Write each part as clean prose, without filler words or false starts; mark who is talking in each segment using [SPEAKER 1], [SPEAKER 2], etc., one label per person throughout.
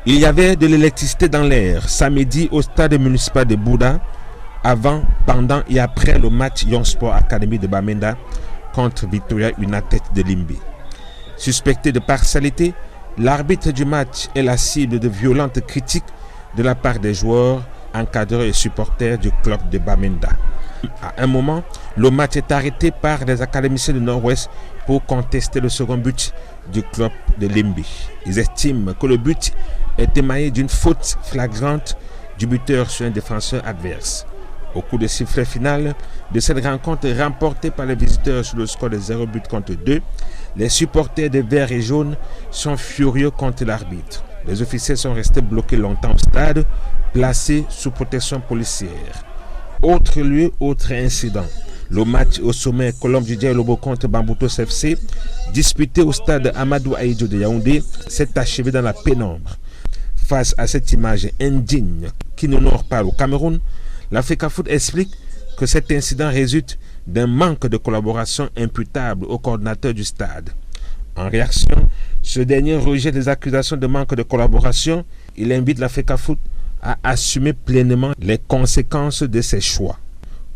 [SPEAKER 1] Il y avait de l'électricité dans l'air samedi au stade municipal de Bouda, avant, pendant et après le match Young Sport Academy de Bamenda contre Victoria United de Limbe. Suspecté de partialité, l'arbitre du match est la cible de violentes critiques de la part des joueurs, encadreurs et supporters du club de Bamenda. À un moment, le match est arrêté par des académiciens du Nord-Ouest pour contester le second but du club de Limbe. Ils estiment que le but est émaillé d'une faute flagrante du buteur sur un défenseur adverse. Au coup de sifflet final de cette rencontre remportée par les visiteurs sur le score de 0 but contre 2, les supporters de Verts et Jaunes sont furieux contre l'arbitre. Les officiels sont restés bloqués longtemps au stade, placés sous protection policière. Autre lieu, autre incident. Le match au sommet Colombe du Dialobo contre Bambouto FC, disputé au stade Amadou Ahidjo de Yaoundé, s'est achevé dans la pénombre. Face à cette image indigne qui n'honore pas le Cameroun, l'Africafoot explique que cet incident résulte d'un manque de collaboration imputable au coordinateur du stade. En réaction, ce dernier rejette les accusations de manque de collaboration. Il invite l'Africafoot à assumer pleinement les conséquences de ses choix.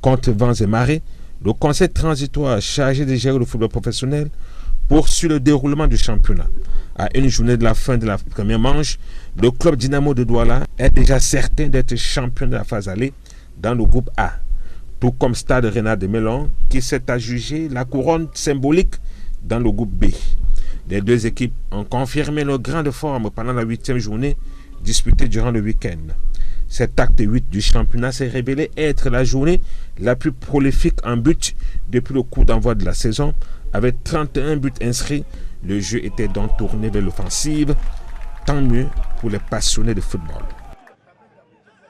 [SPEAKER 1] Contre vents et marées, le conseil transitoire chargé de gérer le football professionnel poursuit le déroulement du championnat. À une journée de la fin de la première manche, le club Dynamo de Douala est déjà certain d'être champion de la phase aller dans le groupe A, tout comme Stade Rennais de Melon qui s'est adjugé la couronne symbolique dans le groupe B. Les deux équipes ont confirmé leur grande forme pendant la 8e journée disputée durant le week-end. Cet acte 8 du championnat s'est révélé être la journée la plus prolifique en but depuis le coup d'envoi de la saison. Avec 31 buts inscrits, le jeu était donc tourné vers l'offensive. Tant mieux pour les passionnés de football.